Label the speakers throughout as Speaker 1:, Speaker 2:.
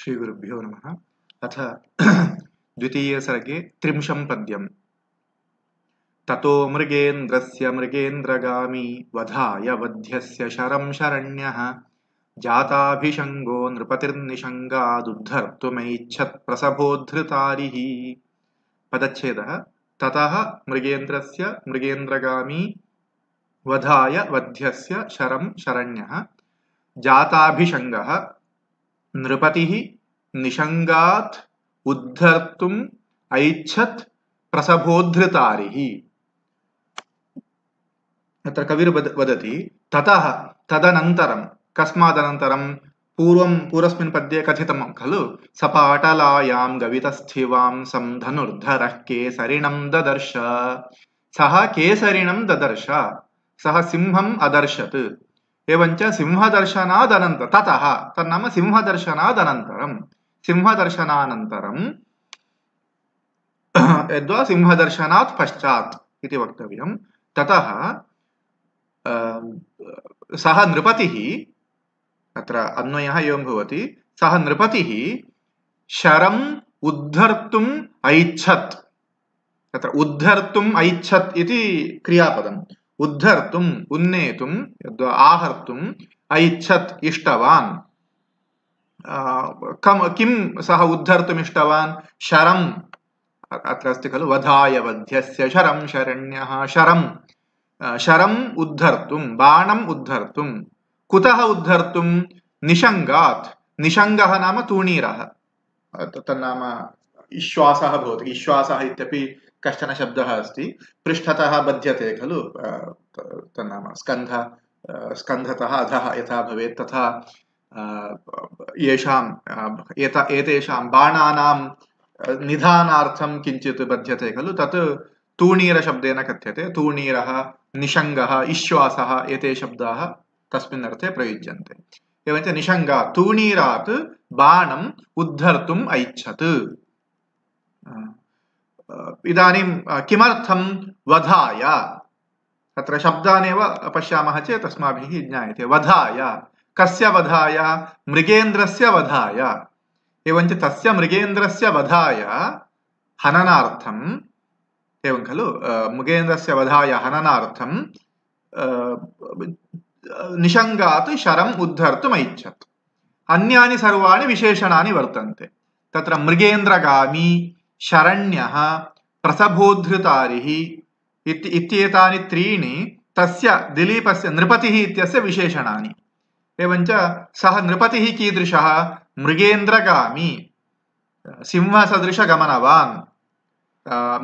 Speaker 1: श्रीगुरुभ्यो नमः। अथ द्वितीये सर्गे 30 पद्यम्। ततो मृगेन्द्रस्य मृगेन्द्रगामी वधाय वध्यस्य शरं शरण्यः जाताभिषङ्गो नृपतिर्निषङ्गादुद्धर्तुमैच्छत् प्रसभोद्धृतारिः। पदच्छेदः। ततः मृगेन्द्रस्य मृगेन्द्रगामी वधाय वध्यस्य शरं शरण्यः जाताभिषङ्गः नृपतिः निषङ्गात् उद्धर्तुम् ऐच्छत् प्रसभोद्धृतारिः। अत्र कविर् वदति ततः तदनन्तरं कस्मादनन्तरं पूर्वस्मिन् पद्ये कथितं खलु सपाटलायां गवितस्थिवां धनुर्धरः केसरिणं ददर्श। सः केसरिणं ददर्श, सः सिंहम् अदर्शत्। एवञ्च सिंहदर्शनादनन्तरं ततः तन्नाम सिंहदर्शनानन्तरं यद्वा सिंहदर्शनात् पश्चात् इति वक्तव्यं। ततः सः नृपतिः, अत्र अन्वयः एवं भवति, सः नृपतिः शरम् उद्धर्तुम् ऐच्छत्। तत्र उद्धर्तुम् ऐच्छत् इति क्रियापदम्। उद्धर्तुम् उन्नेतुम् यद्वा आहर्तुम् ऐच्छत् इष्टवान्। किं सः उद्धर्तुम् इष्टवान्? शरम्। अत्र अस्ति खलु वधाय वध्यस्य शरं शरण्यः। शरम् उद्धर्तुम्, बाणम् उद्धर्तुम्। कुतः उद्धर्तुम्? निषङ्गात्। निषङ्गः नाम तूणीरः, तन्नाम ईश्वासः भवति। ईश्वासः इत्यपि कश्चन शब्दः अस्ति। पृष्ठतः बध्यते खलु, तन्नाम स्कन्धतः अधः यथा भवेत् तथा एतेषां बाणानां निधानार्थं किञ्चित् बध्यते खलु, तत् तूणीरशब्देन कथ्यते। तूणीरः, निषङ्गः, ईश्वासः एते शब्दाः तस्मिन् अर्थे प्रयुज्यन्ते। एवञ्च निषङ्गात् तूणीरात् बाणम् उद्धर्तुम् ऐच्छत्। इदानीं किमर्थं वधाय? अत्र शब्दानेव पश्यामः चेत् अस्माभिः ज्ञायते। वधाय, कस्य वधाय? मृगेन्द्रस्य वधाय। एवञ्च तस्य मृगेन्द्रस्य वधाय हननार्थम्, एवं खलु, मृगेन्द्रस्य वधाय हननार्थं निषङ्गात् शरम् उद्धर्तुम् ऐच्छत्। अन्यानि सर्वाणि विशेषणानि वर्तन्ते तत्र। मृगेन्द्रगामी, शरण्यः, प्रसभोद्धृतारिः इत्येतानि त्रीणि तस्य दिलीपस्य नृपतिः इत्यस्य विशेषणानि। एवञ्च सः नृपतिः कीदृशः? मृगेन्द्रगामी, सिंहसदृशगमनवान्।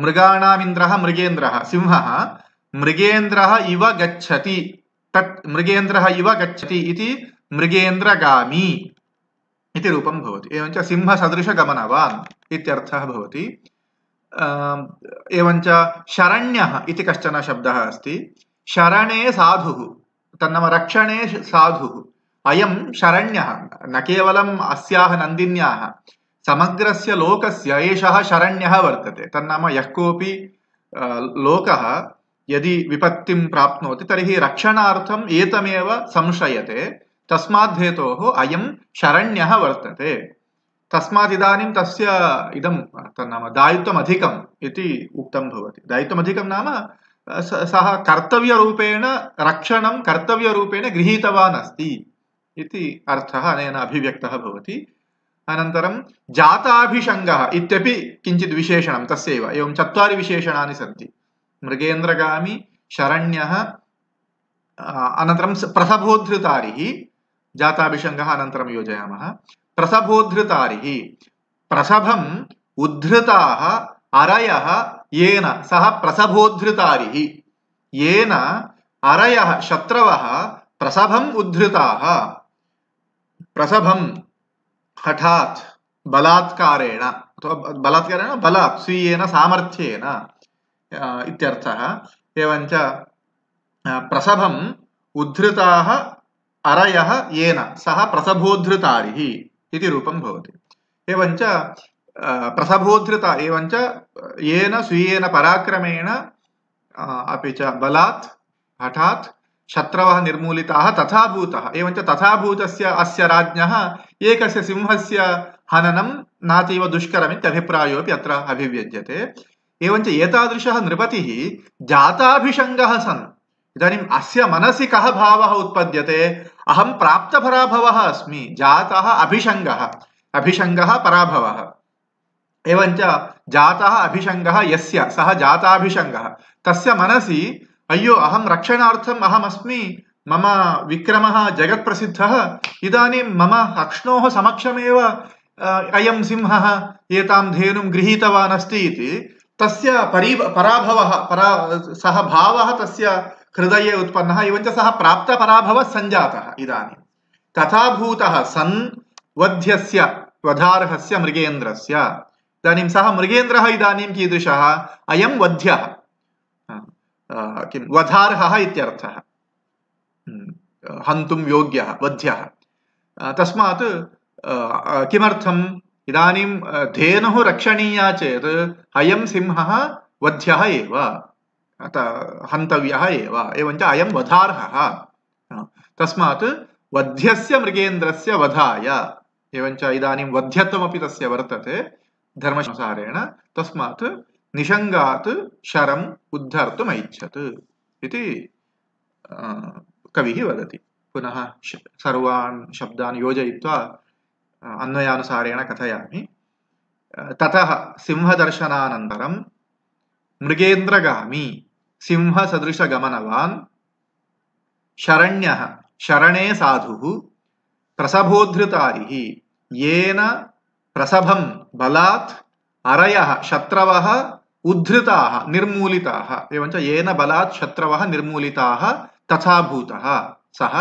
Speaker 1: मृगाणामिन्द्रः मृगेन्द्रः, सिंहः मृगेन्द्रः इव गच्छति, तत् मृगेन्द्रः इव गच्छति इति मृगेन्द्रगामी इति रूपं भवति। एवञ्च सिंहसदृशगमनवान् इत्यर्थः भवति। एवञ्च शरण्यः इति कश्चन शब्दः अस्ति। शरणे साधुः, तन्नाम रक्षणे साधुः। अयं शरण्यः न केवलम् अस्याः नन्दिन्याः, समग्रस्य लोकस्य एषः शरण्यः वर्तते। तन्नाम यः कोऽपि लोकः यदि विपत्तिं प्राप्नोति तर्हि रक्षणार्थम् एतमेव संश्रयते। तस्मात् हेतोः अयं शरण्यः वर्तते। तस्मात् इदानीं तस्य इदं तन्नाम दायित्वमधिकम् इति उक्तं भवति। दायित्वमधिकं नाम सः कर्तव्यरूपेण रक्षणं कर्तव्यरूपेण गृहीतवान् अस्ति इति अर्थः अनेन अभिव्यक्तः भवति। अनन्तरं जाताभिषङ्गः इत्यपि किञ्चित् विशेषणं तस्यैव। एवं 4 विशेषणानि सन्ति। मृगेन्द्रगामी, शरण्यः, अनन्तरं प्रसभोद्धृतारिः। जाताभिषङ्गः अनन्तरं योजयामः। प्रसभोद्धृतारिः, प्रसभम् उद्धृताः अरयः येन, सः प्रसभोद्धृतारिः। येन अरयः शत्रवः प्रसभम् उद्धृताः। प्रसभं हठात् बलात्कारेण अथवा बलात् स्वीयेन सामर्थ्येन इत्यर्थः। एवञ्च प्रसभम् उद्धृताः अरयः येन, सः प्रसभोद्धृतारिः इति रूपं भवति। एवञ्च प्रसभोद्धृता, एवञ्च येन स्वीयेन पराक्रमेण अपि च बलात् हठात् शत्रवः निर्मूलिताः तथा भूतः। एवञ्च तथा भूतस्य अस्य राज्ञः एकस्य सिंहस्य हननं नातीव दुष्करमित्यभिप्रायोऽपि अत्र अभिव्यज्यते। एवञ्च एतादृशः नृपतिः जाताभिषङ्गः सन् इदानीम् अस्य मनसि कः भावः उत्पद्यते? अहं प्राप्तपराभवः अस्मि, जातः अभिषङ्गः, अभिषङ्गः पराभवः। एवञ्च जातः अभिषङ्गः यस्य, सः जाताभिषङ्गः, तस्य मनसि अय्यो अहं रक्षणार्थम् अहमस्मि, मम विक्रमः जगत्प्रसिद्धः, इदानीं मम अक्ष्णोः समक्षमेव अयं सिंहः एतां धेनुं गृहीतवान् अस्ति इति तस्य पराभवः सः भावः तस्य हृदये उत्पन्नः। एवञ्च सः प्राप्तपराभवः सञ्जातः। इदानीं तथा भूतः सन् वध्यस्य वधार्हस्य मृगेन्द्रस्य, इदानीं सः मृगेन्द्रः इदानीं कीदृशः? अयं वध्यः, किं वधार्हः इत्यर्थः, हन्तुं योग्यः वध्यः। तस्मात् किमर्थम्? इदानीं धेनुः रक्षणीया चेत् अयं सिंहः वध्यः एव, हन्तव्यः एव। एवञ्च अयं वधार्हः, तस्मात् वध्यस्य मृगेन्द्रस्य वधाय। एवञ्च इदानीं वध्यत्वमपि तस्य वर्तते धर्मानुसारेण, तस्मात् निषङ्गात् शरम् उद्धर्तुम् ऐच्छत् इति कविः वदति। पुनः सर्वान् शब्दान् योजयित्वा अन्वयानुसारेण कथयामि। ततः सिंहदर्शनानन्तरं मृगेन्द्रगामी सिंहसदृशगमनवान् शरण्यः शरणे साधुः प्रसभोद्धृतारिः येन प्रसभं बलात् अरयः शत्रवः उद्धृताः निर्मूलिताः। एवञ्च येन बलात् शत्रवः निर्मूलिताः तथा भूतः सः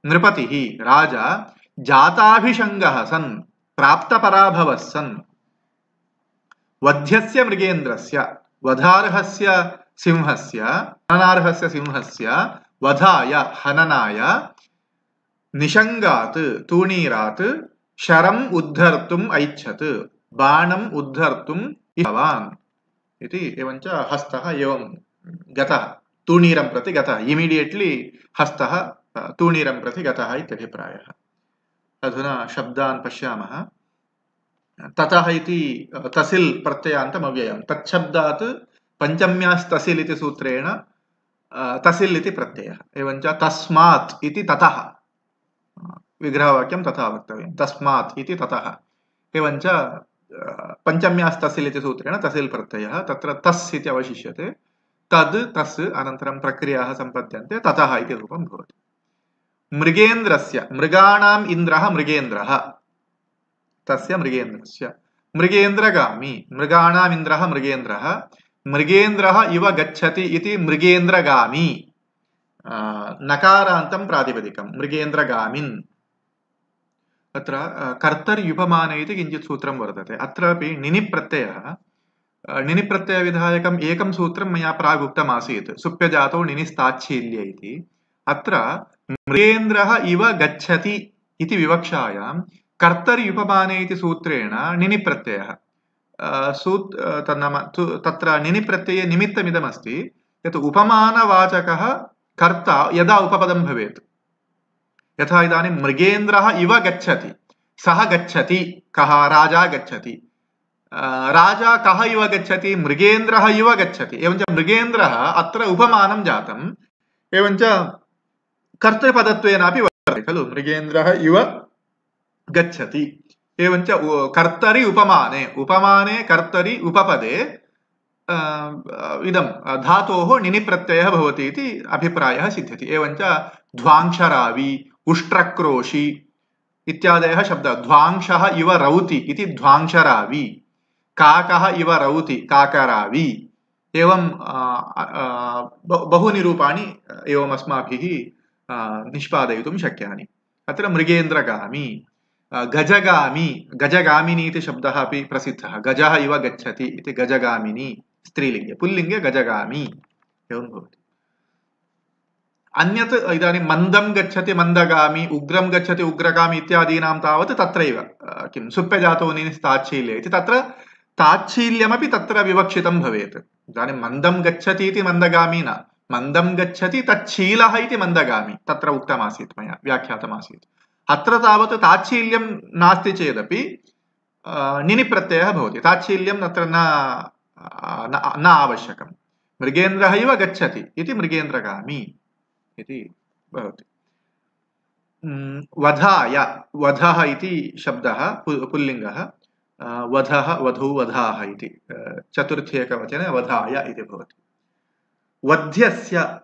Speaker 1: नृपतिः राजा जाताभिषङ्गः सन् प्राप्तपराभवः सन् वध्यस्य मृगेन्द्रस्य वधार्हस्य सिंहस्य हननार्हस्य सिंहस्य वधाय हननाय निषङ्गात् तूणीरात् शरम् उद्धर्तुम् ऐच्छत् बाणम् उद्धर्तुम् इच्छवान् इति। एवञ्च हस्तः एवं गतः तूणीरं प्रति गतः, इमिडियेट्लि हस्तः तूणीरं प्रति गतः इत्यभिप्रायः। अधुना शब्दान् पश्यामः। ततः इति तसिल् प्रत्ययान्तम् अव्ययम्, तच्छब्दात् पञ्चम्यास्तसिल् इति सूत्रेण तसिल् इति प्रत्ययः। एवञ्च तस्मात् इति ततः, विग्रहवाक्यं तथा वक्तव्यं, तस्मात् इति ततः। एवञ्च पञ्चम्यास्तसिल् इति सूत्रेण तसिल् प्रत्ययः, तत्र तस् इति अवशिष्यते, तद् तस् अनन्तरं प्रक्रियाः सम्पद्यन्ते, ततः इति रूपं भवति। मृगेन्द्रस्य, मृगाणाम् इन्द्रः मृगेन्द्रः, तस्य मृगेन्द्रस्य मृगेन्द्रगामी, मृगाणाम् इन्द्रः मृगेन्द्रः, मृगेन्द्रः इव गच्छति इति मृगेन्द्रगामी, नकारान्तं प्रातिपदिकं मृगेन्द्रगामिन्। अत्र कर्तर्युपमाने इति किञ्चित् सूत्रं वर्तते। अत्रापि निनिप्रत्ययः, निनिप्रत्ययविधायकम् एकं सूत्रं मया प्राग् उक्तमासीत्, सुप्यजातो निनिस्ताच्छील्य इति। अत्र मृगेन्द्रः इव गच्छति इति विवक्षायां कर्तर्युपमाने इति सूत्रेण निनिप्रत्ययः, तत्र निनिप्रत्यये निमित्तमिदमस्ति यत् उपमानवाचकः कर्ता यदा उपपदं भवेत्, यथा इदानीं मृगेन्द्रः इव गच्छति, सः गच्छति, कः? राजा गच्छति। राजा कः इव गच्छति? मृगेन्द्रः इव गच्छति। एवञ्च मृगेन्द्रः अत्र उपमानं जातम्, एवञ्च कर्तृपदत्वेनापि वर्तते खलु, मृगेन्द्रः इव गच्छति। एवञ्च कर्तरि उपमाने, उपमाने कर्तरि उपपदे इदं धातोः निनिप्रत्ययः भवति इति अभिप्रायः सिद्ध्यति। एवञ्च ध्वांशरावी, उष्ट्रक्रोशी इत्यादयः शब्दाः, ध्वांशः इव रौति इति ध्वांशरावी, काकः इव रौति काकरावी। एवं बहूनि रूपाणि एवम् अस्माभिः निष्पादयितुं शक्यानि। अत्र मृगेन्द्रगामी, गजगामी, गजगामिनी इति शब्दः अपि प्रसिद्धः, गजः इव गच्छति इति गजगामिनी स्त्रीलिङ्गे, पुल्लिङ्गे गजगामी एवं भवति। अन्यत् इदानीं मन्दं गच्छति मन्दगामी, उग्रं गच्छति उग्रगामी इत्यादीनां तावत् तत्रैव किं सुप्यजातो निनिस्ताच्छील्ये इति, तत्र ताच्छील्यमपि तत्र विवक्षितं भवेत्। इदानीं मन्दं गच्छति इति मन्दगामी न, मन्दं गच्छति तच्छीलः इति मन्दगामी, तत्र उक्तमासीत् मया, व्याख्यातमासीत्। अत्र तावत् ताच्छील्यं नास्ति चेदपि निनि प्रत्ययः भवति। ताच्छील्यं तत्र न आवश्यकं। मृगेन्द्रः इव गच्छति इति मृगेन्द्रगामी इति भवति। वधाय, वधः इति शब्दः पुल्लिङ्गः, वधः वधू वधाः इति चतुर्थी एकवचने वधाय इति भवति। वध्यस्य,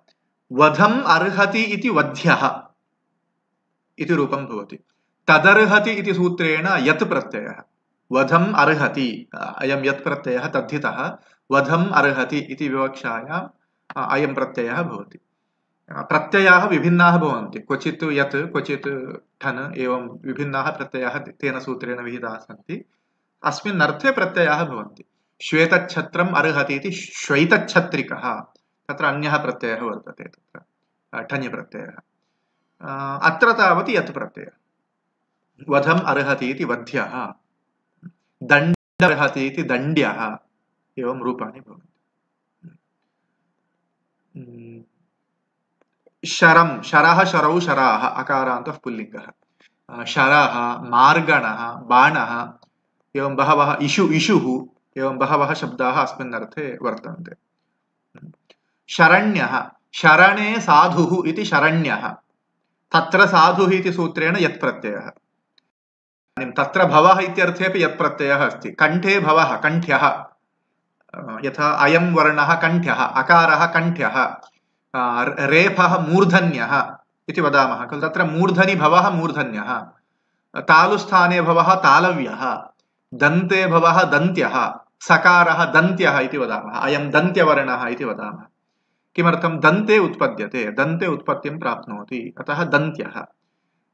Speaker 1: वधम् अर्हति इति वध्यः इति रूपं भवति। तदर्हति इति सूत्रेण यत् प्रत्ययः, वधम् अर्हति, अयं यत् प्रत्ययः तद्धितः, वधम् अर्हति इति विवक्षायाम् अयं प्रत्ययः भवति। प्रत्ययाः विभिन्नाः भवन्ति, क्वचित् यत् क्वचित् ठन्, एवं विभिन्नाः प्रत्ययाः तेन सूत्रेण विहिताः सन्ति। अस्मिन् अर्थे प्रत्ययाः भवन्ति। श्वेतच्छत्रम् अर्हति इति श्वैतच्छत्रिकः, तत्र अन्यः प्रत्ययः वर्तते, तत्र ठञ् प्रत्ययः। अत्र तावत् यत् प्रत्ययः। वधम् अर्हति इति वध्यः, दण्ड अर्हति इति दण्ड्यः, एवं रूपाणि भवन्ति। शरं, शरः शरौ शराः, अकारान्तः पुल्लिङ्गः। शरः, मार्गणः, बाणः, एवं बहवः, इषुः, एवं बहवः शब्दाः अस्मिन् अर्थे वर्तन्ते। शरण्यः, शरणे साधुः इति शरण्यः, तत्र साधुः इति सूत्रेण यत् प्रत्ययः। तत्र भवः इत्यर्थेपि यत् प्रत्ययः अस्ति। कण्ठे भवः, कण्ठ्यः, यथा अयं वर्णः कण्ठ्यः, अकारः कण्ठ्यः, रेफः मूर्धन्यः इति वदामः खलु, तत्र मूर्धनि भवः मूर्धन्यः, तालुस्थाने भवः तालव्यः, दन्ते भवः दन्त्यः, सकारः दन्त्यः इति वदामः। अयं दन्त्यवर्णः इति वदामः। किमर्थं? दन्ते उत्पद्यते, दन्ते उत्पत्तिं प्राप्नोति, अतः दन्त्यः।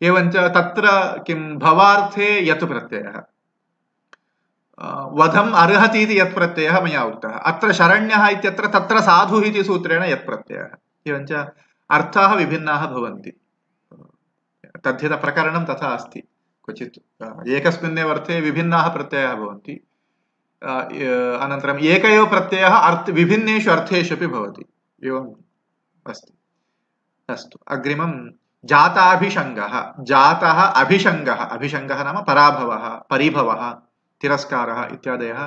Speaker 1: एवञ्च तत्र किं भवार्थे यत् प्रत्ययः, वधम् अर्हति इति यत् प्रत्ययः मया उक्तः। अत्र शरण्यः इत्यत्र तत्र साधुः इति सूत्रेण यत् प्रत्ययः। एवञ्च अर्थाः विभिन्नाः भवन्ति, तद्धितप्रकरणं तथा अस्ति। क्वचित् एकस्मिन्नेव अर्थे विभिन्नाः प्रत्ययाः भवन्ति, अनन्तरम् एक एव प्रत्ययः विभिन्नेषु अर्थेषु अपि भवति, एवम् अस्ति। अस्तु, अग्रिमं जाताभिषङ्गः, जातः अभिषङ्गः, अभिषङ्गः नाम पराभवः, परिभवः, तिरस्कारः इत्यादयः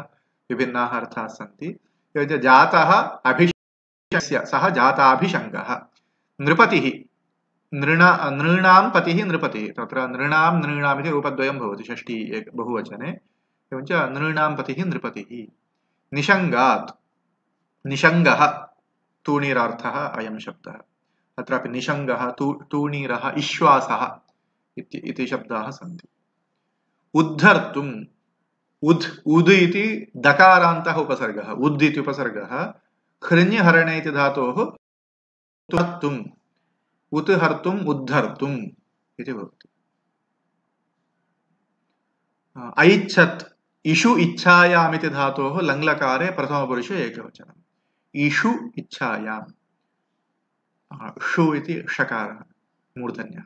Speaker 1: विभिन्नाः अर्थाः सन्ति। एवञ्च जातः अभिषङ्गस्य, सः जाताभिषङ्गः। नृपतिः, नृणां पतिः नृपतिः, तत्र नृणाम् इति रूपद्वयं भवति षष्ठी बहुवचने। एवञ्च नृणां पतिः नृपतिः। निषङ्गात्, निषङ्गः तूणीरार्थः अयं शब्दः। अत्रापि निषङ्गः, तूणीरः, इश्वासः इति शब्दाः सन्ति। उद्धर्तुम्, उद् इति दकारान्तः उपसर्गः, उद् इति उपसर्गः, हृञ् हरणे इति धातोः हर्तुम्, उत् हर्तुम् उद्धर्तुम् इति भवति। ऐच्छत्, इषु इच्छायाम् इति धातोः लङ्लकारे प्रथमपुरुषे एकवचनम्, इषु इच्छायाम्, षु इति षकारः मूर्धन्यः।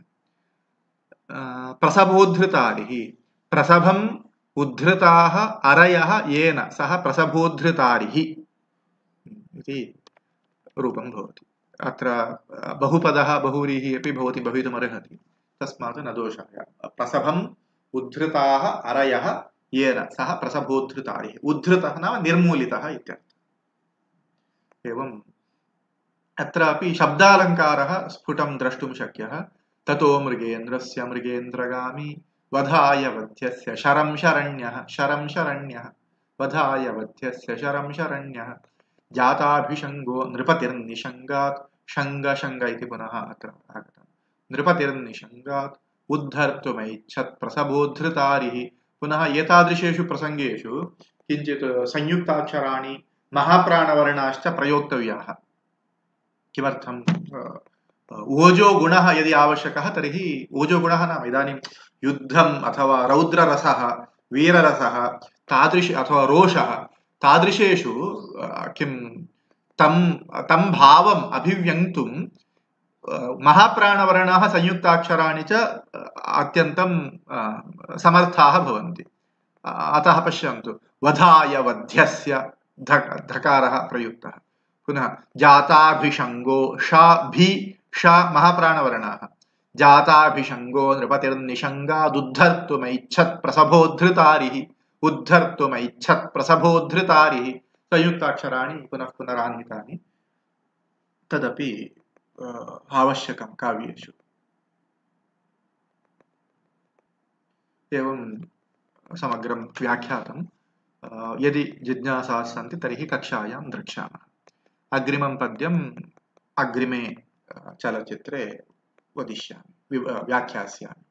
Speaker 1: प्रसभोद्धृतारिः, प्रसभम् उद्धृताः अरयः येन सः प्रसभोद्धृतारिः इति रूपं भवति। अत्र बहुपदः बहुव्रीः अपि भवति, भवितुमर्हति, तस्मात् न दोषाय। प्रसभम् उद्धृताः अरयः येन सः प्रसभोद्धृतारिः, उद्धृतः नाम निर्मूलितः इत्यर्थः। एवम् अत्रापि शब्दालङ्कारः स्फुटं द्रष्टुं शक्यः। ततो मृगेन्द्रस्य मृगेन्द्रगामी, वधाय वध्यस्य शरं शरण्यः, शरं शरण्यः, वधाय वध्यस्य शरं शरण्यः। जाताभिषङ्गो नृपतिर्निषङ्गात्, शङ्ग शङ्ग इति पुनः अत्र आगतम्। नृपतिर्निषङ्गात् उद्धर्तुमैच्छत् प्रसभोद्धृतारिः। पुनः एतादृशेषु प्रसङ्गेषु किञ्चित् संयुक्ताक्षराणि महाप्राणवर्णाश्च प्रयोक्तव्याः। किमर्थम्? ओजो गुणः यदि आवश्यकः तर्हि ओजो गुणः नाम इदानीं युद्धम् अथवा रौद्ररसः, वीररसः तादृश अथवा रोषः, तादृशेषु किं तं भावम् अभिव्यङ्क्तुं महाप्राणवर्णाः संयुक्ताक्षराणि च अत्यन्तं समर्थाः भवन्ति। अतः पश्यन्तु, वधाय वध्यस्य धकारः प्रयुक्तः। पुनः जाताभिषङ्गो, ष महाप्राणवर्णाः, जाताभिषङ्गो नृपतिर्निषङ्गादुद्धर्तुमैच्छत् प्रसभोद्धृतारिः, उद्धर्तुमैच्छत् प्रसभोद्धृतारिः संयुक्ताक्षराणि पुनः पुनरान्वितानि तदपि आवश्यकं काव्येषु। एवं समग्रं व्याख्यातं। यदि जिज्ञासाः सन्ति तर्हि कक्षायां द्रक्ष्यामः। अग्रिमं पद्यम् अग्रिमे चलचित्रे वदिष्यामि, व्याख्यास्यामि।